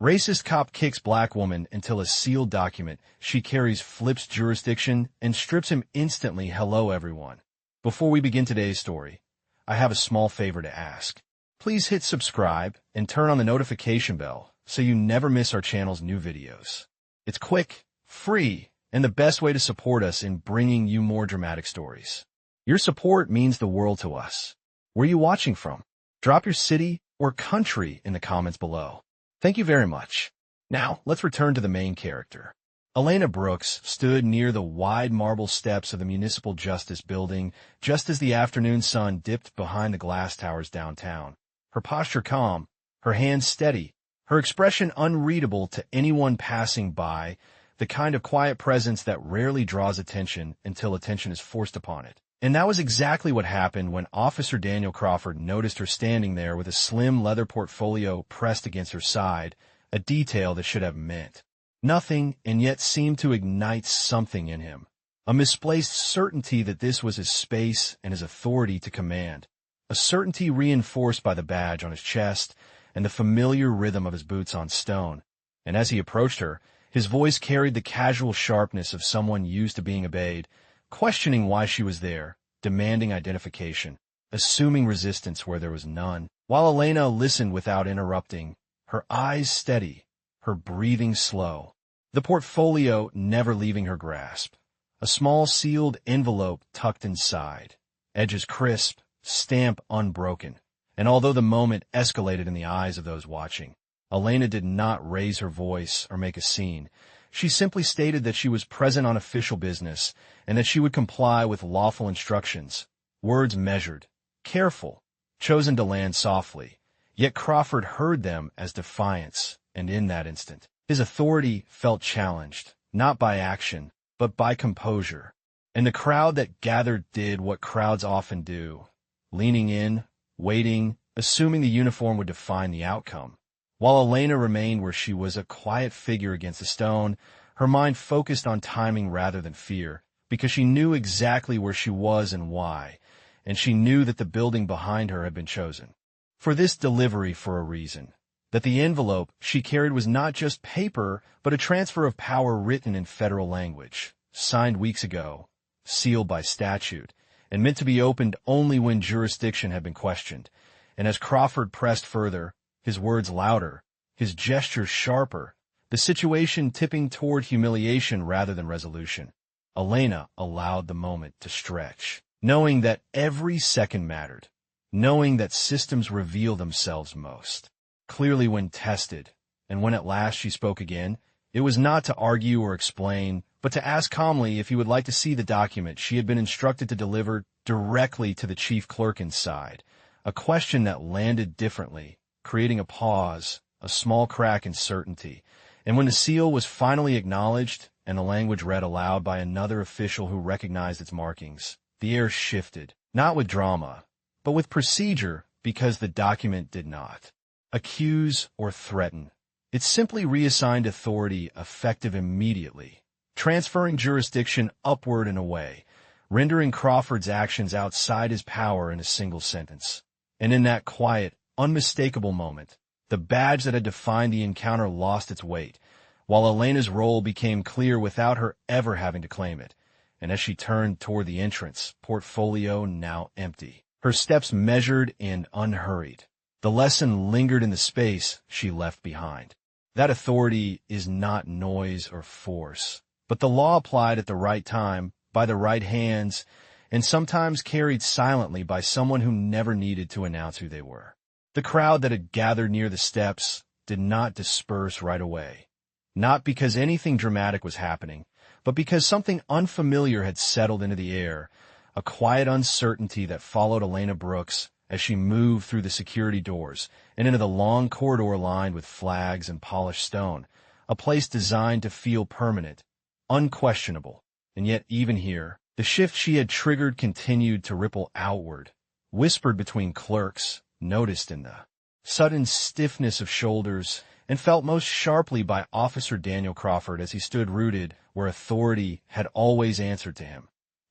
Racist cop kicks black woman until a sealed document she carries flips jurisdiction and strips him instantly. Hello, everyone. Before we begin today's story, I have a small favor to ask. Please hit subscribe and turn on the notification bell so you never miss our channel's new videos. It's quick, free, and the best way to support us in bringing you more dramatic stories. Your support means the world to us. Where are you watching from? Drop your city or country in the comments below. Thank you very much. Now, let's return to the main character. Elena Brooks stood near the wide marble steps of the Municipal Justice Building just as the afternoon sun dipped behind the glass towers downtown. Her posture calm, her hands steady, her expression unreadable to anyone passing by, the kind of quiet presence that rarely draws attention until attention is forced upon it. And that was exactly what happened when Officer Daniel Crawford noticed her standing there with a slim leather portfolio pressed against her side, a detail that should have meant nothing and yet seemed to ignite something in him, a misplaced certainty that this was his space and his authority to command, a certainty reinforced by the badge on his chest and the familiar rhythm of his boots on stone. And as he approached her, his voice carried the casual sharpness of someone used to being obeyed, questioning why she was there, demanding identification, assuming resistance where there was none. While Elena listened without interrupting, her eyes steady, her breathing slow, the portfolio never leaving her grasp, a small sealed envelope tucked inside, edges crisp, stamp unbroken. And although the moment escalated in the eyes of those watching, Elena did not raise her voice or make a scene. She simply stated that she was present on official business and that she would comply with lawful instructions, words measured, careful, chosen to land softly. Yet Crawford heard them as defiance, and in that instant, his authority felt challenged, not by action, but by composure. And the crowd that gathered did what crowds often do, leaning in, waiting, assuming the uniform would define the outcome. While Elena remained where she was, a quiet figure against the stone, her mind focused on timing rather than fear, because she knew exactly where she was and why, and she knew that the building behind her had been chosen for this delivery for a reason, that the envelope she carried was not just paper, but a transfer of power written in federal language, signed weeks ago, sealed by statute, and meant to be opened only when jurisdiction had been questioned. And as Crawford pressed further, his words louder, his gestures sharper, the situation tipping toward humiliation rather than resolution, Elena allowed the moment to stretch, knowing that every second mattered, knowing that systems reveal themselves most clearly when tested. And when at last she spoke again, it was not to argue or explain, but to ask calmly if he would like to see the document she had been instructed to deliver directly to the chief clerk inside, a question that landed differently, creating a pause, a small crack in certainty. And when the seal was finally acknowledged and the language read aloud by another official who recognized its markings, the air shifted, not with drama, but with procedure, because the document did not accuse or threaten. It simply reassigned authority effective immediately, transferring jurisdiction upward and away, rendering Crawford's actions outside his power in a single sentence. And in that quiet, unmistakable moment, the badge that had defined the encounter lost its weight, while Elena's role became clear without her ever having to claim it. And as she turned toward the entrance, portfolio now empty, her steps measured and unhurried, the lesson lingered in the space she left behind. That authority is not noise or force, but the law applied at the right time, by the right hands, and sometimes carried silently by someone who never needed to announce who they were. The crowd that had gathered near the steps did not disperse right away, not because anything dramatic was happening, but because something unfamiliar had settled into the air, a quiet uncertainty that followed Elena Brooks as she moved through the security doors and into the long corridor lined with flags and polished stone, a place designed to feel permanent, unquestionable. And yet even here, the shift she had triggered continued to ripple outward, whispered between clerks, noticed in the sudden stiffness of shoulders, and felt most sharply by Officer Daniel Crawford as he stood rooted where authority had always answered to him.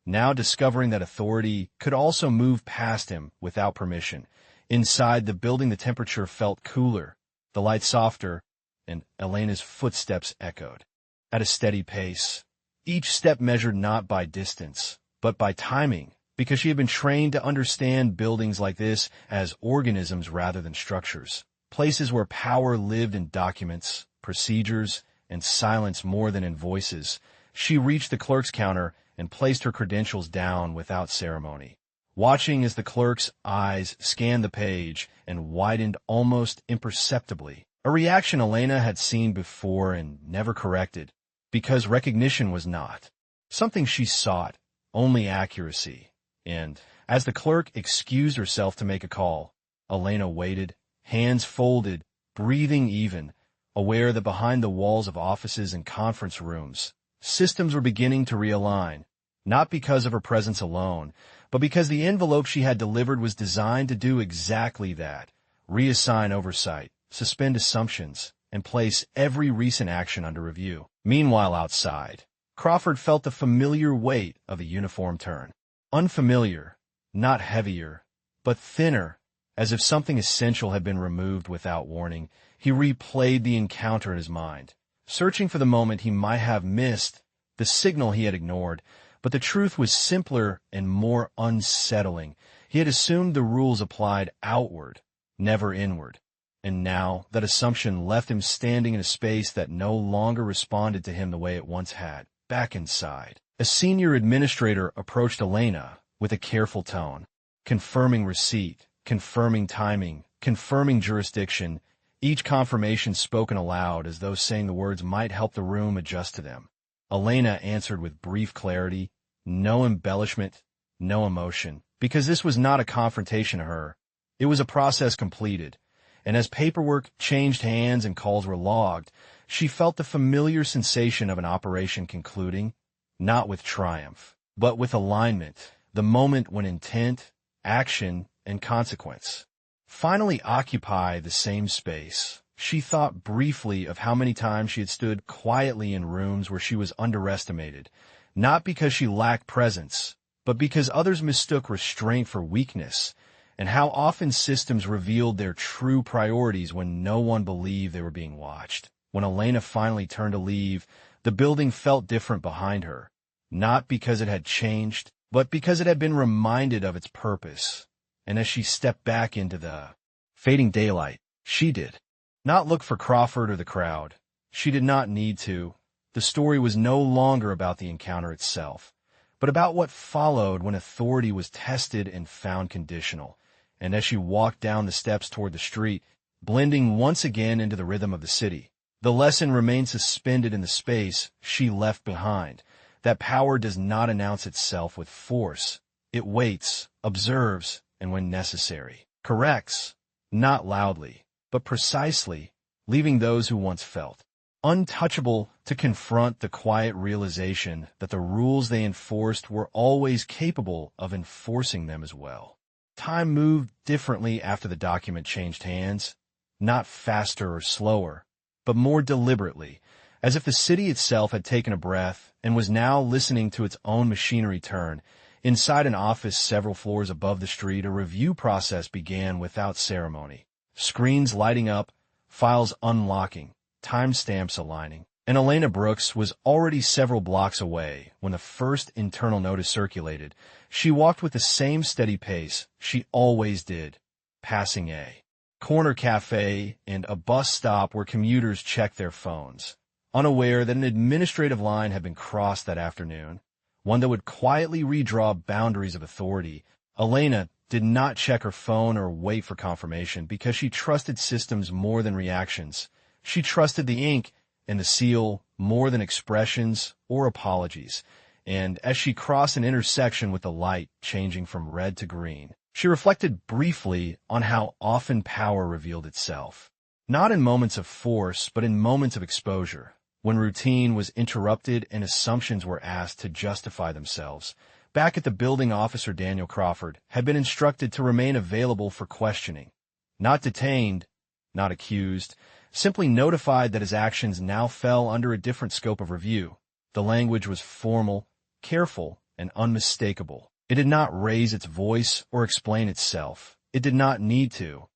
Now discovering that authority could also move past him without permission. Inside the building the temperature felt cooler, the light softer, and Elena's footsteps echoed. At a steady pace, each step measured not by distance, but by timing, because she had been trained to understand buildings like this as organisms rather than structures, places where power lived in documents, procedures, and silence more than in voices. She reached the clerk's counter and placed her credentials down without ceremony, watching as the clerk's eyes scanned the page and widened almost imperceptibly, a reaction Elena had seen before and never corrected, because recognition was not something she sought, only accuracy. And as the clerk excused herself to make a call, Elena waited, hands folded, breathing even, aware that behind the walls of offices and conference rooms, systems were beginning to realign, not because of her presence alone, but because the envelope she had delivered was designed to do exactly that: reassign oversight, suspend assumptions, and place every recent action under review. Meanwhile, outside, Crawford felt the familiar weight of a uniform turn. Unfamiliar, not heavier, but thinner, as if something essential had been removed without warning. He replayed the encounter in his mind, searching for the moment he might have missed, the signal he had ignored. But the truth was simpler and more unsettling. He had assumed the rules applied outward, never inward. And now that assumption left him standing in a space that no longer responded to him the way it once had, back inside. A senior administrator approached Elena with a careful tone, confirming receipt, confirming timing, confirming jurisdiction, each confirmation spoken aloud as though saying the words might help the room adjust to them. Elena answered with brief clarity, no embellishment, no emotion, because this was not a confrontation to her. It was a process completed, and as paperwork changed hands and calls were logged, she felt the familiar sensation of an operation concluding, not with triumph, but with alignment, the moment when intent, action, and consequence finally occupy the same space. She thought briefly of how many times she had stood quietly in rooms where she was underestimated, not because she lacked presence, but because others mistook restraint for weakness, and how often systems revealed their true priorities when no one believed they were being watched. When Elena finally turned to leave, the building felt different behind her, not because it had changed, but because it had been reminded of its purpose. And as she stepped back into the fading daylight, she did not look for Crawford or the crowd. She did not need to. The story was no longer about the encounter itself, but about what followed when authority was tested and found conditional. And as she walked down the steps toward the street, blending once again into the rhythm of the city, the lesson remained suspended in the space she left behind, that power does not announce itself with force. It waits, observes, and when necessary, corrects, not loudly, but precisely, leaving those who once felt untouchable to confront the quiet realization that the rules they enforced were always capable of enforcing them as well. Time moved differently after the document changed hands, not faster or slower, but more deliberately, as if the city itself had taken a breath and was now listening to its own machinery turn. Inside an office several floors above the street, a review process began without ceremony. Screens lighting up, files unlocking, timestamps aligning. And Elena Brooks was already several blocks away when the first internal notice circulated. She walked with the same steady pace she always did, passing a corner cafe and a bus stop where commuters checked their phones, unaware that an administrative line had been crossed that afternoon, one that would quietly redraw boundaries of authority. Elena did not check her phone or wait for confirmation because she trusted systems more than reactions. She trusted the ink and the seal more than expressions or apologies. And as she crossed an intersection with the light changing from red to green, she reflected briefly on how often power revealed itself, not in moments of force, but in moments of exposure, when routine was interrupted and assumptions were asked to justify themselves. Back at the building, Officer Daniel Crawford had been instructed to remain available for questioning. Not detained, not accused, simply notified that his actions now fell under a different scope of review. The language was formal, careful, and unmistakable. It did not raise its voice or explain itself. It did not need to.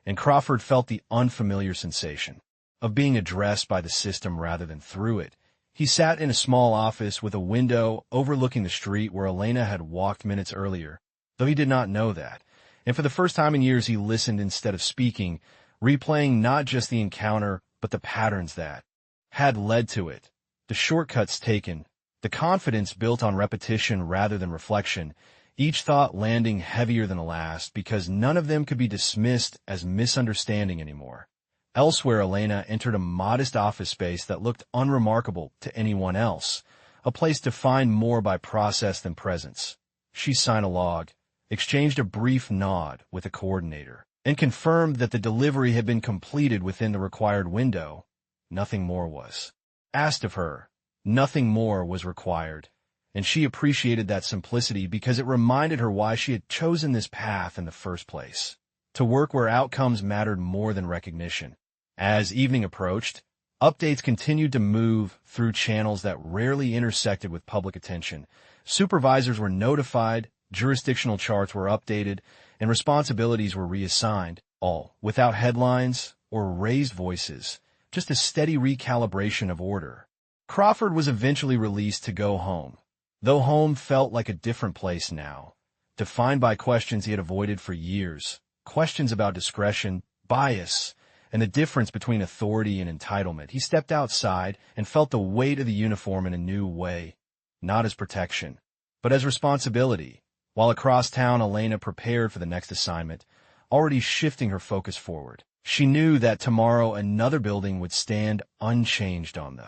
And Crawford felt the unfamiliar sensation of being addressed by the system rather than through it. He sat in a small office with a window overlooking the street where Elena had walked minutes earlier, though he did not know that. And for the first time in years, he listened instead of speaking, replaying not just the encounter, but the patterns that had led to it, the shortcuts taken, the confidence built on repetition rather than reflection, each thought landing heavier than the last because none of them could be dismissed as misunderstanding anymore. Elsewhere, Elena entered a modest office space that looked unremarkable to anyone else, a place defined more by process than presence. She signed a log, exchanged a brief nod with a coordinator, and confirmed that the delivery had been completed within the required window. Nothing more was asked of her. Nothing more was required, and she appreciated that simplicity because it reminded her why she had chosen this path in the first place, to work where outcomes mattered more than recognition. As evening approached, updates continued to move through channels that rarely intersected with public attention. Supervisors were notified, jurisdictional charts were updated, and responsibilities were reassigned, all without headlines or raised voices, just a steady recalibration of order. Crawford was eventually released to go home, though home felt like a different place now, defined by questions he had avoided for years, questions about discretion, bias, and the difference between authority and entitlement. He stepped outside and felt the weight of the uniform in a new way, not as protection, but as responsibility. While across town, Elena prepared for the next assignment, already shifting her focus forward. She knew that tomorrow another building would stand unchanged on the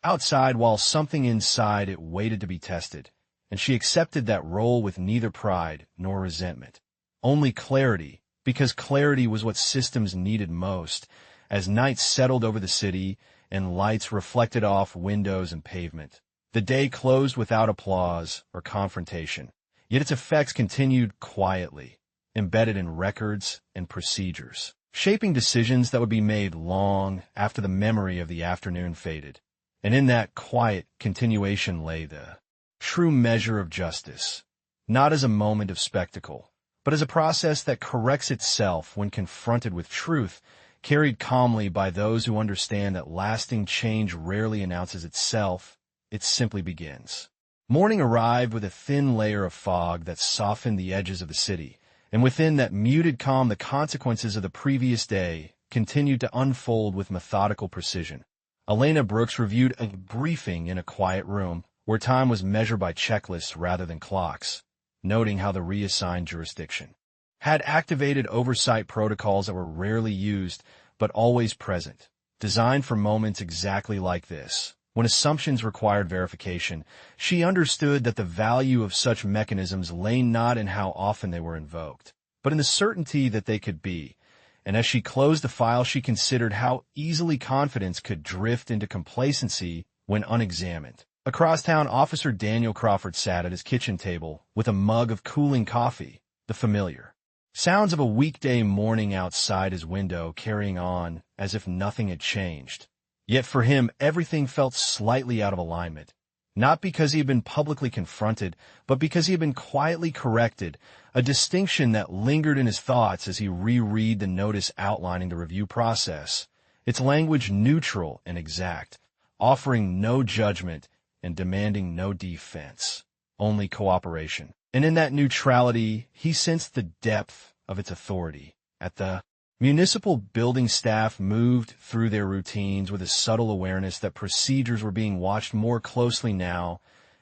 outside while something inside it waited to be tested, and she accepted that role with neither pride nor resentment. Only clarity, because clarity was what systems needed most, as night settled over the city and lights reflected off windows and pavement. The day closed without applause or confrontation, yet its effects continued quietly, embedded in records and procedures, shaping decisions that would be made long after the memory of the afternoon faded. And in that quiet continuation lay the true measure of justice, not as a moment of spectacle, but as a process that corrects itself when confronted with truth, carried calmly by those who understand that lasting change rarely announces itself, it simply begins. Morning arrived with a thin layer of fog that softened the edges of the city, and within that muted calm the consequences of the previous day continued to unfold with methodical precision. Elena Brooks reviewed a briefing in a quiet room, where time was measured by checklists rather than clocks, noting how the reassigned jurisdiction had activated oversight protocols that were rarely used but always present, designed for moments exactly like this. When assumptions required verification, she understood that the value of such mechanisms lay not in how often they were invoked, but in the certainty that they could be. And as she closed the file, she considered how easily confidence could drift into complacency when unexamined. Across town, Officer Daniel Crawford sat at his kitchen table with a mug of cooling coffee, the familiar sounds of a weekday morning outside his window carrying on as if nothing had changed. Yet for him, everything felt slightly out of alignment, not because he had been publicly confronted, but because he had been quietly corrected, a distinction that lingered in his thoughts as he reread the notice outlining the review process, its language neutral and exact, offering no judgment and demanding no defense, only cooperation. And in that neutrality, he sensed the depth of its authority. At the municipal building, staff moved through their routines with a subtle awareness that procedures were being watched more closely now,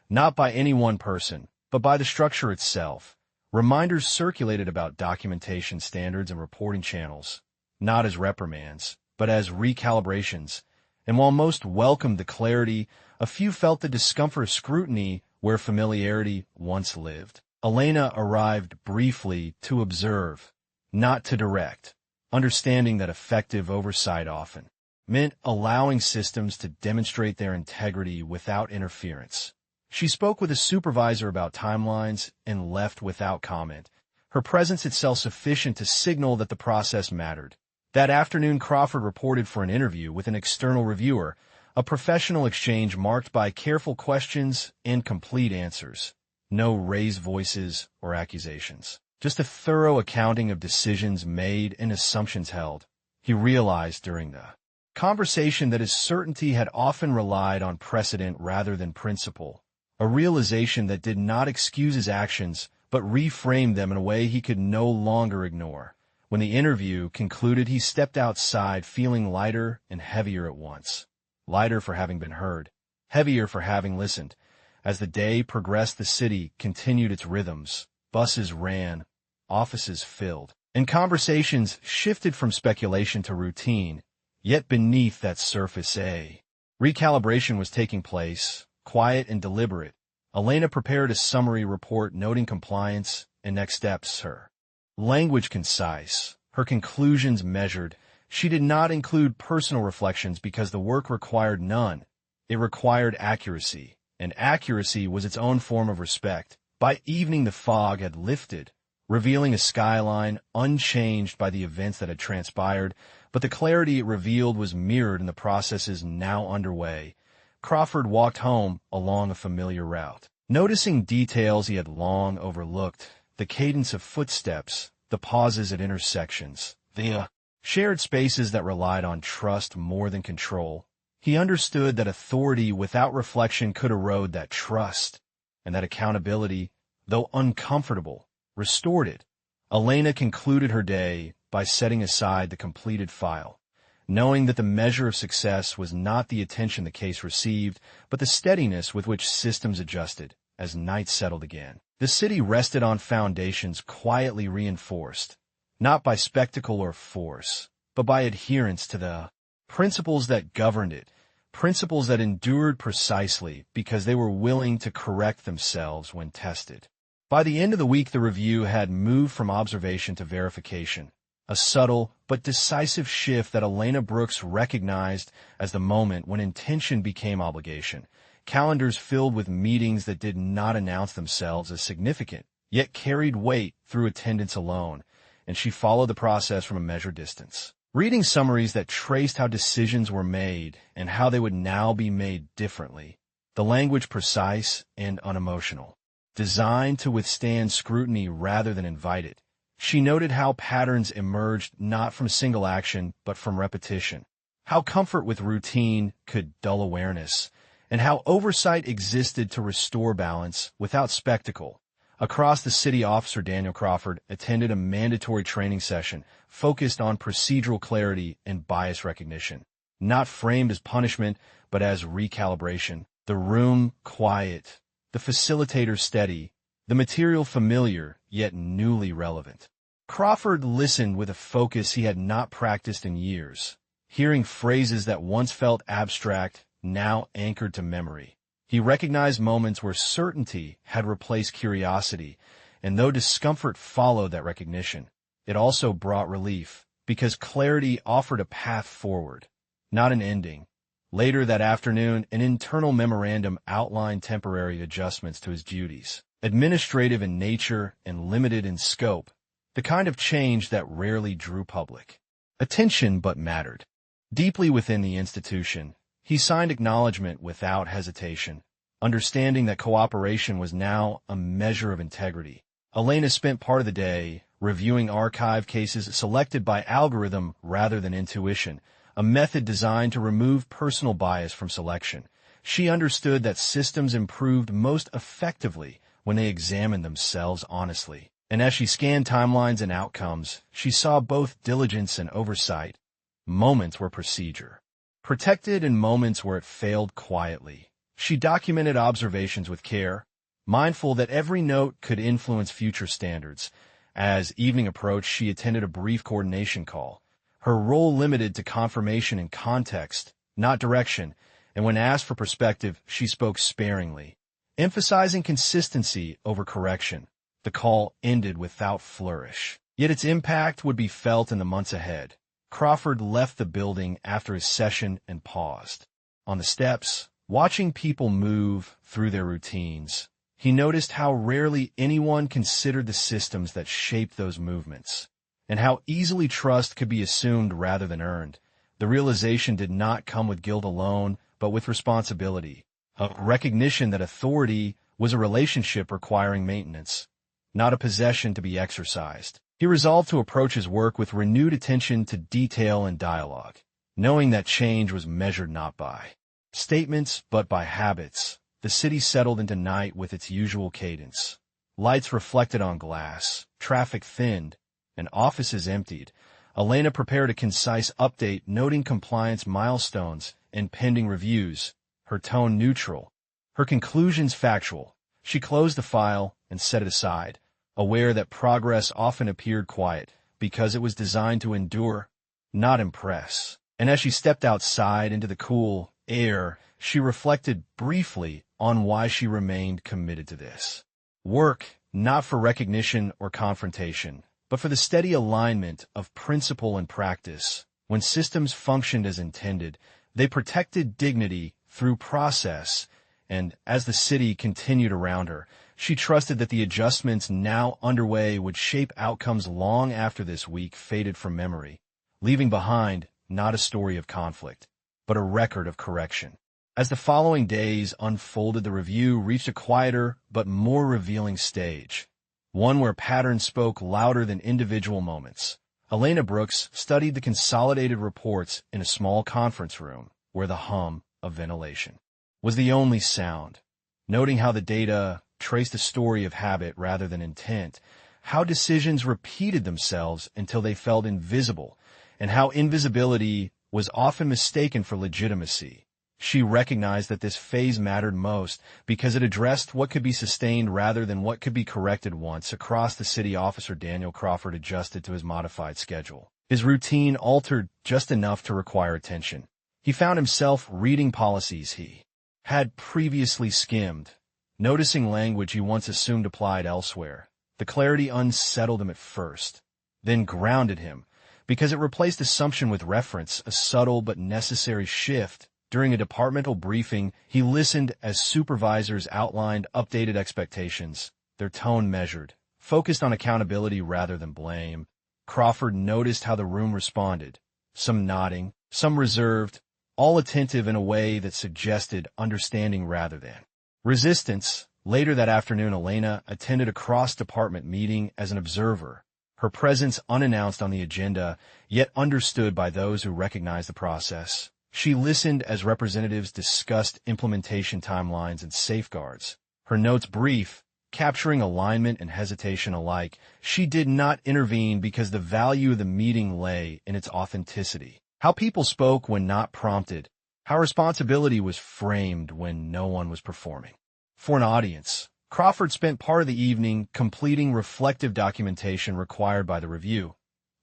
not by any one person, but by the structure itself. Reminders circulated about documentation standards and reporting channels, not as reprimands, but as recalibrations. And while most welcomed the clarity, a few felt the discomfort of scrutiny where familiarity once lived. Elena arrived briefly to observe, not to direct, understanding that effective oversight often meant allowing systems to demonstrate their integrity without interference. She spoke with a supervisor about timelines and left without comment, her presence itself sufficient to signal that the process mattered. That afternoon, Crawford reported for an interview with an external reviewer, a professional exchange marked by careful questions and complete answers. No raised voices or accusations. Just a thorough accounting of decisions made and assumptions held. He realized during the Conversation that his certainty had often relied on precedent rather than principle. A realization that did not excuse his actions, but reframed them in a way he could no longer ignore. When the interview concluded, he stepped outside feeling lighter and heavier at once. Lighter for having been heard, heavier for having listened. As the day progressed, the city continued its rhythms. Buses ran, offices filled, and conversations shifted from speculation to routine. Yet beneath that surface, a recalibration was taking place, quiet and deliberate. Elena prepared a summary report noting compliance and next steps. Her language concise, her conclusions measured. She did not include personal reflections because the work required none. It required accuracy, and accuracy was its own form of respect. By evening, the fog had lifted, revealing a skyline unchanged by the events that had transpired, but the clarity it revealed was mirrored in the processes now underway. Crawford walked home along a familiar route, noticing details he had long overlooked, the cadence of footsteps, the pauses at intersections, the shared spaces that relied on trust more than control. He understood that authority without reflection could erode that trust, and that accountability, though uncomfortable, restored it. Elena concluded her day by setting aside the completed file, knowing that the measure of success was not the attention the case received, but the steadiness with which systems adjusted as night settled again. The city rested on foundations quietly reinforced, not by spectacle or force, but by adherence to the principles that governed it, principles that endured precisely because they were willing to correct themselves when tested. By the end of the week, the review had moved from observation to verification, a subtle but decisive shift that Elena Brooks recognized as the moment when intention became obligation. Calendars filled with meetings that did not announce themselves as significant, yet carried weight through attendance alone, and she followed the process from a measured distance, reading summaries that traced how decisions were made and how they would now be made differently. The language precise and unemotional, designed to withstand scrutiny rather than invite it. She noted how patterns emerged not from single action but from repetition, how comfort with routine could dull awareness, and how oversight existed to restore balance without spectacle. Across the city, Officer Daniel Crawford attended a mandatory training session focused on procedural clarity and bias recognition, not framed as punishment but as recalibration. The room quiet, the facilitator steady, the material familiar yet newly relevant. Crawford listened with a focus he had not practiced in years, hearing phrases that once felt abstract, now anchored to memory. He recognized moments where certainty had replaced curiosity, and though discomfort followed that recognition, it also brought relief, because clarity offered a path forward, not an ending. Later that afternoon, an internal memorandum outlined temporary adjustments to his duties, administrative in nature and limited in scope, the kind of change that rarely drew public attention but mattered. Deeply within the institution, he signed acknowledgement without hesitation, understanding that cooperation was now a measure of integrity. Elena spent part of the day reviewing archive cases selected by algorithm rather than intuition, a method designed to remove personal bias from selection. She understood that systems improved most effectively when they examined themselves honestly. And as she scanned timelines and outcomes, she saw both diligence and oversight, moments where procedure protected and moments where it failed quietly. She documented observations with care, mindful that every note could influence future standards. As evening approached, she attended a brief coordination call, her role limited to confirmation and context, not direction, and when asked for perspective, she spoke sparingly, emphasizing consistency over correction. The call ended without flourish, yet its impact would be felt in the months ahead. Crawford left the building after his session and paused. On the steps, watching people move through their routines, he noticed how rarely anyone considered the systems that shaped those movements, and how easily trust could be assumed rather than earned. The realization did not come with guilt alone, but with responsibility, a recognition that authority was a relationship requiring maintenance, not a possession to be exercised. He resolved to approach his work with renewed attention to detail and dialogue. Knowing that change was measured not by statements but by habits, the city settled into night with its usual cadence. Lights reflected on glass, traffic thinned, and offices emptied. Elena prepared a concise update noting compliance milestones and pending reviews, her tone neutral, her conclusions factual. She closed the file and set it aside, aware that progress often appeared quiet because it was designed to endure, not impress. And as she stepped outside into the cool air, she reflected briefly on why she remained committed to this work, not for recognition or confrontation, but for the steady alignment of principle and practice. When systems functioned as intended, they protected dignity through process, and as the city continued around her, she trusted that the adjustments now underway would shape outcomes long after this week faded from memory, leaving behind not a story of conflict, but a record of correction. As the following days unfolded, the review reached a quieter but more revealing stage, one where patterns spoke louder than individual moments. Elena Brooks studied the consolidated reports in a small conference room where the hum of ventilation was the only sound, noting how the data traced a story of habit rather than intent, how decisions repeated themselves until they felt invisible, and how invisibility was often mistaken for legitimacy. She recognized that this phase mattered most because it addressed what could be sustained rather than what could be corrected. Once across the city, Officer Daniel Crawford adjusted to his modified schedule. His routine altered just enough to require attention. He found himself reading policies he had previously skimmed, noticing language he once assumed applied elsewhere. The clarity unsettled him at first, then grounded him, because it replaced assumption with reference, a subtle but necessary shift. During a departmental briefing, he listened as supervisors outlined updated expectations, their tone measured, focused on accountability rather than blame. Crawford noticed how the room responded, some nodding, some reserved, all attentive in a way that suggested understanding rather than resistance. Later that afternoon, Elena attended a cross-department meeting as an observer, her presence unannounced on the agenda, yet understood by those who recognized the process. She listened as representatives discussed implementation timelines and safeguards, her notes brief, capturing alignment and hesitation alike. She did not intervene because the value of the meeting lay in its authenticity. How people spoke when not prompted, how responsibility was framed when no one was performing for an audience. Crawford spent part of the evening completing reflective documentation required by the review,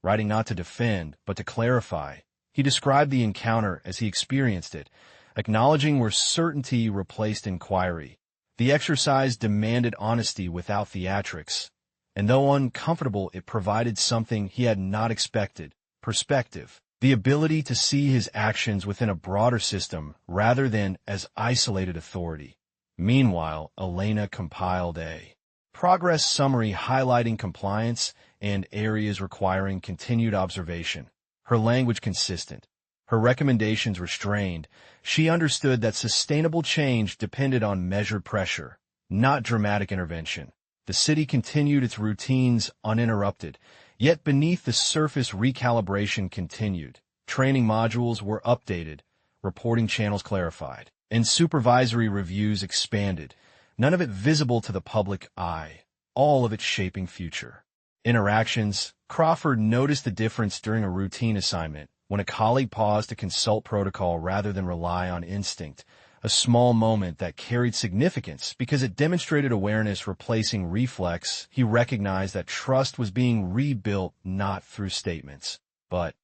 writing not to defend, but to clarify. He described the encounter as he experienced it, acknowledging where certainty replaced inquiry. The exercise demanded honesty without theatrics, and though uncomfortable, it provided something he had not expected: perspective, the ability to see his actions within a broader system rather than as isolated authority. Meanwhile, Elena compiled a progress summary highlighting compliance and areas requiring continued observation. Her language consistent, her recommendations restrained. She understood that sustainable change depended on measured pressure, not dramatic intervention. The city continued its routines uninterrupted, yet beneath the surface recalibration continued. Training modules were updated, reporting channels clarified, and supervisory reviews expanded, none of it visible to the public eye, all of it shaping future interactions. Crawford noticed the difference during a routine assignment, when a colleague paused to consult protocol rather than rely on instinct, a small moment that carried significance because it demonstrated awareness replacing reflex. He recognized that trust was being rebuilt not through statements, but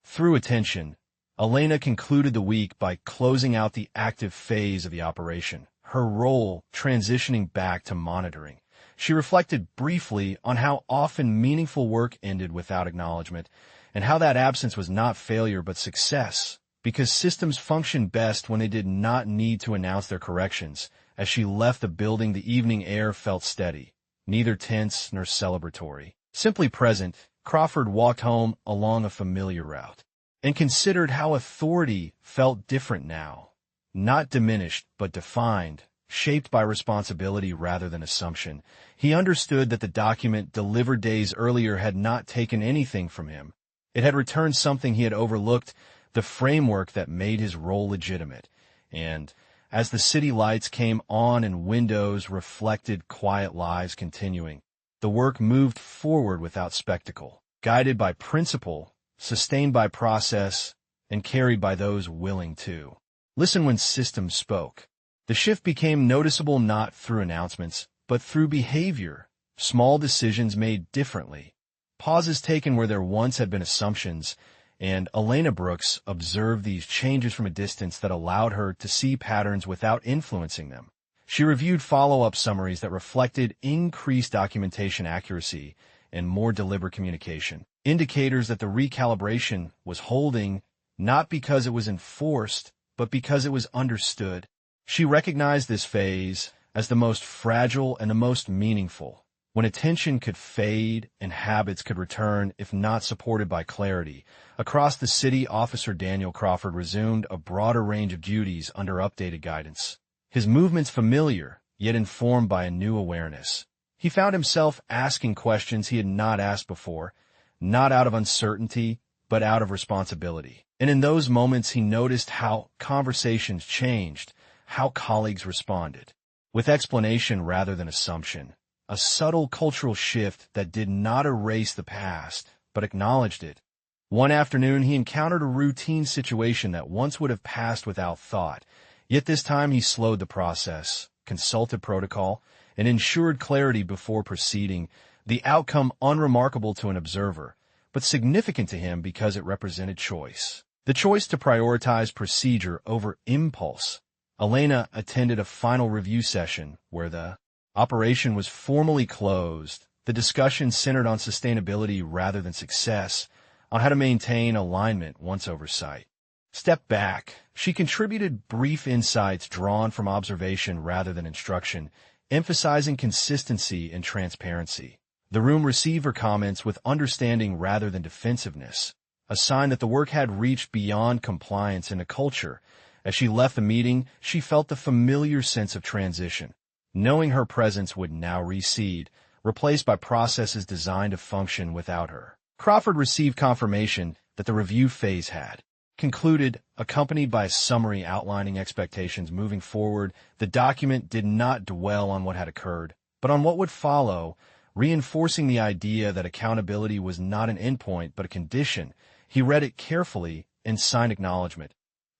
through attention. Elena concluded the week by closing out the active phase of the operation, her role transitioning back to monitoring. She reflected briefly on how often meaningful work ended without acknowledgement, and how that absence was not failure but success, because systems functioned best when they did not need to announce their corrections. As she left the building, the evening air felt steady, neither tense nor celebratory. Simply present, Crawford walked home along a familiar route, and considered how authority felt different now, not diminished but defined, shaped by responsibility rather than assumption. He understood that the document delivered days earlier had not taken anything from him. It had returned something he had overlooked, the framework that made his role legitimate. And as the city lights came on and windows reflected quiet lives continuing, the work moved forward without spectacle, guided by principle, sustained by process, and carried by those willing to listen when systems spoke. The shift became noticeable not through announcements, but through behavior, small decisions made differently, pauses taken where there once had been assumptions, and Elena Brooks observed these changes from a distance that allowed her to see patterns without influencing them. She reviewed follow-up summaries that reflected increased documentation accuracy and more deliberate communication, indicators that the recalibration was holding not because it was enforced, but because it was understood. She recognized this phase as the most fragile and the most meaningful, when attention could fade and habits could return if not supported by clarity. Across the city, Officer Daniel Crawford resumed a broader range of duties under updated guidance. His movements familiar, yet informed by a new awareness. He found himself asking questions he had not asked before, not out of uncertainty, but out of responsibility. And in those moments, he noticed how conversations changed, how colleagues responded, with explanation rather than assumption. A subtle cultural shift that did not erase the past, but acknowledged it. One afternoon, he encountered a routine situation that once would have passed without thought. Yet this time he slowed the process, consulted protocol, and ensured clarity before proceeding, the outcome unremarkable to an observer, but significant to him because it represented choice. The choice to prioritize procedure over impulse. Elena attended a final review session where the operation was formally closed. The discussion centered on sustainability rather than success, on how to maintain alignment once oversight. Step back. She contributed brief insights drawn from observation rather than instruction, emphasizing consistency and transparency. The room received her comments with understanding rather than defensiveness, a sign that the work had reached beyond compliance in a culture. As she left the meeting, she felt the familiar sense of transition, knowing her presence would now recede, replaced by processes designed to function without her. Crawford received confirmation that the review phase had concluded, accompanied by a summary outlining expectations moving forward. The document did not dwell on what had occurred, but on what would follow, reinforcing the idea that accountability was not an endpoint but a condition. He read it carefully and signed acknowledgement,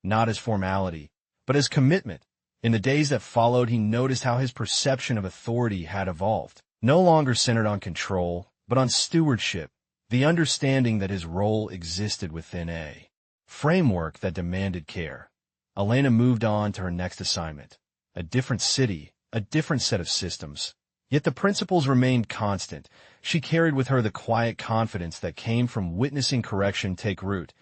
not as formality, but as commitment. In the days that followed, he noticed how his perception of authority had evolved, no longer centered on control, but on stewardship, the understanding that his role existed within a framework that demanded care. Elena moved on to her next assignment, a different city, a different set of systems. Yet the principles remained constant. She carried with her the quiet confidence that came from witnessing correction take root,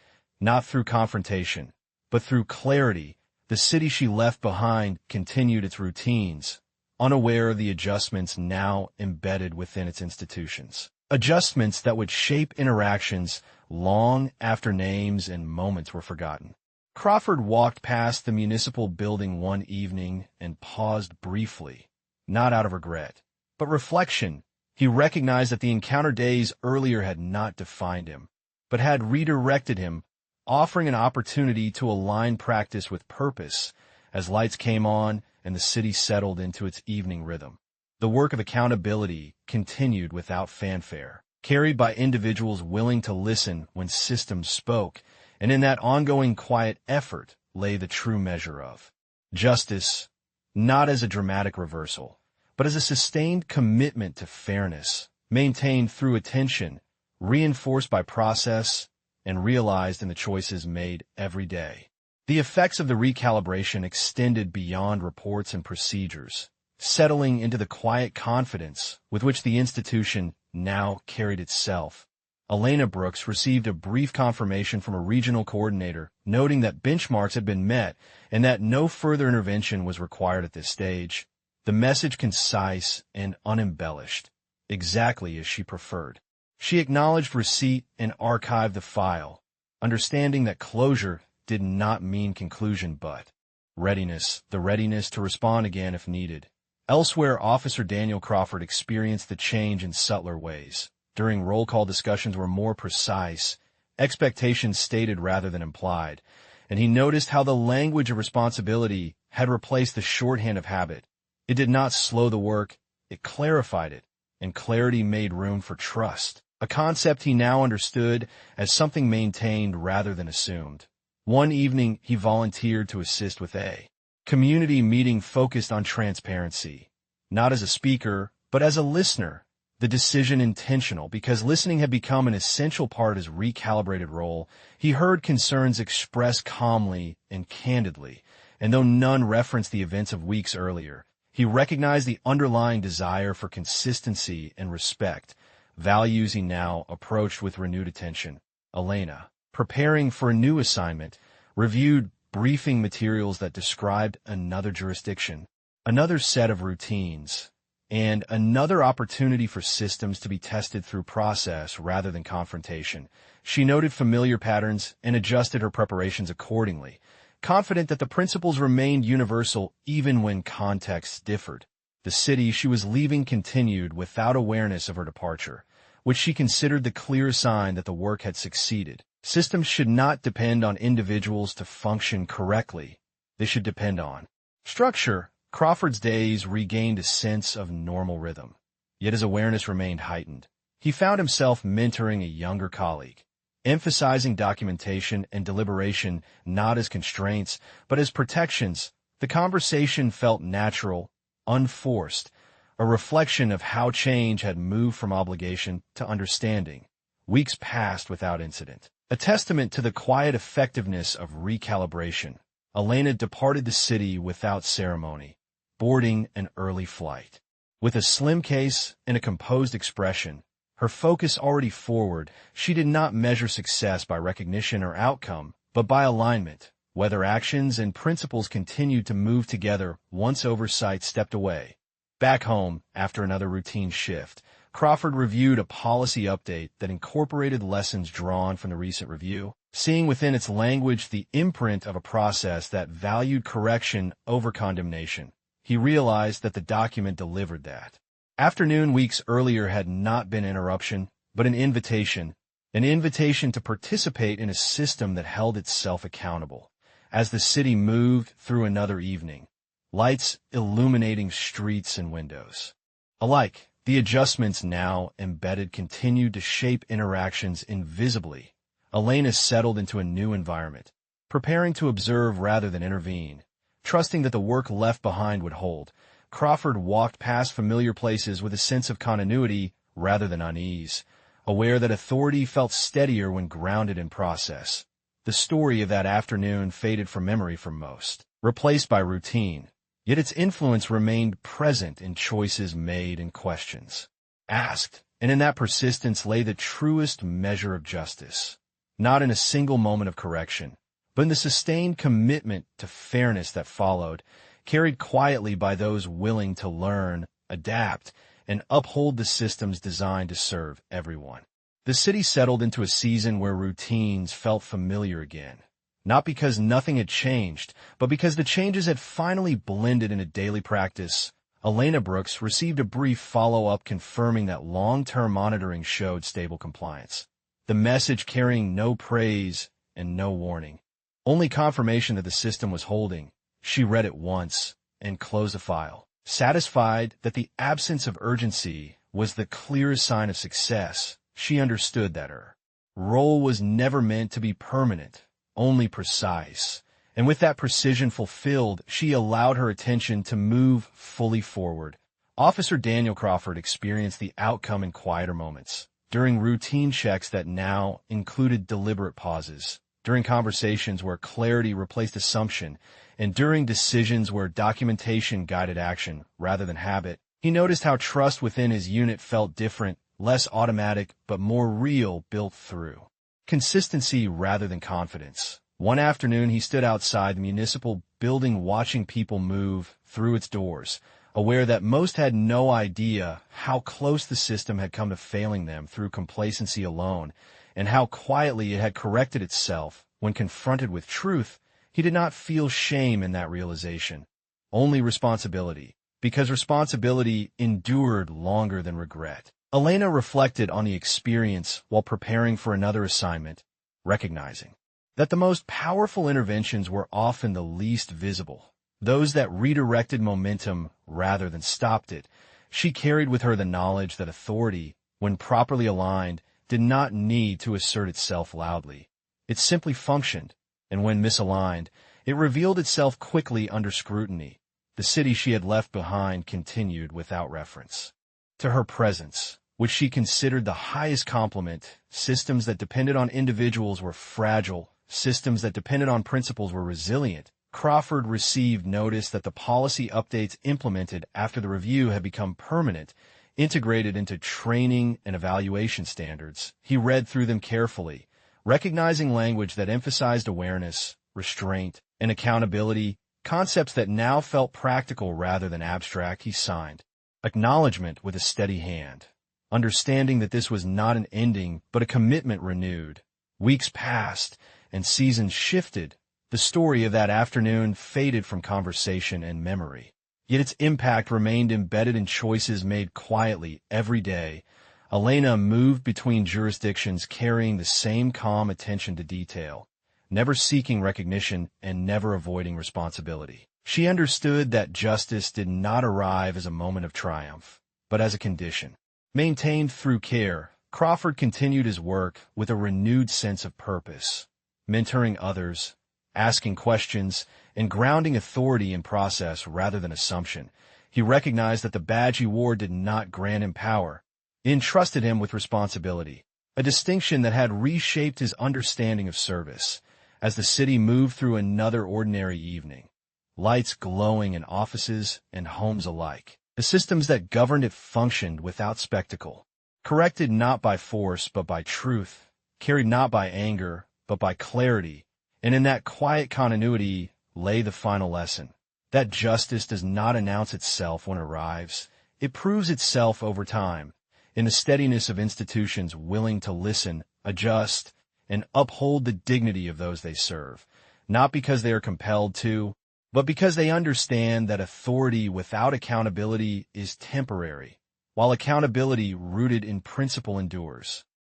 not through confrontation, but through clarity. The city she left behind continued its routines, unaware of the adjustments now embedded within its institutions. Adjustments that would shape interactions long after names and moments were forgotten. Crawford walked past the municipal building one evening and paused briefly, not out of regret, but reflection. He recognized that the encounter days earlier had not defined him, but had redirected him, offering an opportunity to align practice with purpose. As lights came on and the city settled into its evening rhythm, the work of accountability continued without fanfare, carried by individuals willing to listen when systems spoke, and in that ongoing quiet effort lay the true measure of justice, not as a dramatic reversal, but as a sustained commitment to fairness, maintained through attention, reinforced by process, and realized in the choices made every day. The effects of the recalibration extended beyond reports and procedures, settling into the quiet confidence with which the institution now carried itself. Elena Brooks received a brief confirmation from a regional coordinator, noting that benchmarks had been met and that no further intervention was required at this stage. The message concise and unembellished, exactly as she preferred. She acknowledged receipt and archived the file, understanding that closure did not mean conclusion but readiness, the readiness to respond again if needed. Elsewhere, Officer Daniel Crawford experienced the change in subtler ways. During roll call, discussions were more precise, expectations stated rather than implied, and he noticed how the language of responsibility had replaced the shorthand of habit. It did not slow the work, it clarified it, and clarity made room for trust, a concept he now understood as something maintained rather than assumed. One evening, he volunteered to assist with a community meeting focused on transparency, not as a speaker, but as a listener. The decision intentional because listening had become an essential part of his recalibrated role. He heard concerns expressed calmly and candidly, and though none referenced the events of weeks earlier, he recognized the underlying desire for consistency and respect, values he now approached with renewed attention. Elena, preparing for a new assignment, reviewed briefing materials that described another jurisdiction, another set of routines, and another opportunity for systems to be tested through process rather than confrontation. She noted familiar patterns and adjusted her preparations accordingly, confident that the principles remained universal even when contexts differed. The city she was leaving continued without awareness of her departure, which she considered the clear sign that the work had succeeded. Systems should not depend on individuals to function correctly. They should depend on structure. Crawford's days regained a sense of normal rhythm, yet his awareness remained heightened. He found himself mentoring a younger colleague, emphasizing documentation and deliberation not as constraints, but as protections. The conversation felt natural, unforced, a reflection of how change had moved from obligation to understanding. Weeks passed without incident, a testament to the quiet effectiveness of recalibration. Elena departed the city without ceremony, boarding an early flight. With a slim case and a composed expression, her focus already forward, she did not measure success by recognition or outcome, but by alignment, whether actions and principles continued to move together once oversight stepped away. Back home, after another routine shift, Crawford reviewed a policy update that incorporated lessons drawn from the recent review, seeing within its language the imprint of a process that valued correction over condemnation. He realized that the document delivered that. Afternoon weeks earlier had not been interruption, but an invitation to participate in a system that held itself accountable. As the city moved through another evening, lights illuminating streets and windows alike, the adjustments now embedded continued to shape interactions invisibly. Elena settled into a new environment, preparing to observe rather than intervene. Trusting that the work left behind would hold, Crawford walked past familiar places with a sense of continuity rather than unease, aware that authority felt steadier when grounded in process. The story of that afternoon faded from memory for most, replaced by routine, yet its influence remained present in choices made and questions asked, and in that persistence lay the truest measure of justice, not in a single moment of correction, but in the sustained commitment to fairness that followed, carried quietly by those willing to learn, adapt, and uphold the systems designed to serve everyone. The city settled into a season where routines felt familiar again, not because nothing had changed, but because the changes had finally blended into daily practice. Elena Brooks received a brief follow-up confirming that long-term monitoring showed stable compliance, the message carrying no praise and no warning. Only confirmation that the system was holding. She read it once and closed the file, satisfied that the absence of urgency was the clearest sign of success. She understood that her role was never meant to be permanent, only precise. And with that precision fulfilled, she allowed her attention to move fully forward. Officer Daniel Crawford experienced the outcome in quieter moments, during routine checks that now included deliberate pauses, during conversations where clarity replaced assumption, and during decisions where documentation guided action rather than habit. He noticed how trust within his unit felt different, less automatic, but more real, built through consistency rather than confidence. One afternoon, he stood outside the municipal building watching people move through its doors, aware that most had no idea how close the system had come to failing them through complacency alone, and how quietly it had corrected itself. When confronted with truth, he did not feel shame in that realization, only responsibility, because responsibility endured longer than regret. Elena reflected on the experience while preparing for another assignment, recognizing that the most powerful interventions were often the least visible, those that redirected momentum rather than stopped it. She carried with her the knowledge that authority, when properly aligned, did not need to assert itself loudly. It simply functioned, and when misaligned, it revealed itself quickly under scrutiny. The city she had left behind continued without reference to her presence, which she considered the highest compliment. Systems that depended on individuals were fragile. Systems that depended on principles were resilient. Crawford received notice that the policy updates implemented after the review had become permanent, integrated into training and evaluation standards. He read through them carefully, recognizing language that emphasized awareness, restraint, and accountability, concepts that now felt practical rather than abstract. He signed acknowledgement with a steady hand, understanding that this was not an ending but a commitment renewed. Weeks passed, and seasons shifted. The story of that afternoon faded from conversation and memory, yet its impact remained embedded in choices made quietly every day. Elena moved between jurisdictions carrying the same calm attention to detail, never seeking recognition and never avoiding responsibility. She understood that justice did not arrive as a moment of triumph, but as a condition maintained through care. Crawford continued his work with a renewed sense of purpose, mentoring others, asking questions, and grounding authority in process rather than assumption. He recognized that the badge he wore did not grant him power. It entrusted him with responsibility, a distinction that had reshaped his understanding of service. As the city moved through another ordinary evening, lights glowing in offices and homes alike, the systems that governed it functioned without spectacle, corrected not by force but by truth, carried not by anger but by clarity. And in that quiet continuity lay the final lesson, that justice does not announce itself when it arrives. It proves itself over time, in the steadiness of institutions willing to listen, adjust, and uphold the dignity of those they serve, not because they are compelled to, but because they understand that authority without accountability is temporary, while accountability rooted in principle endures.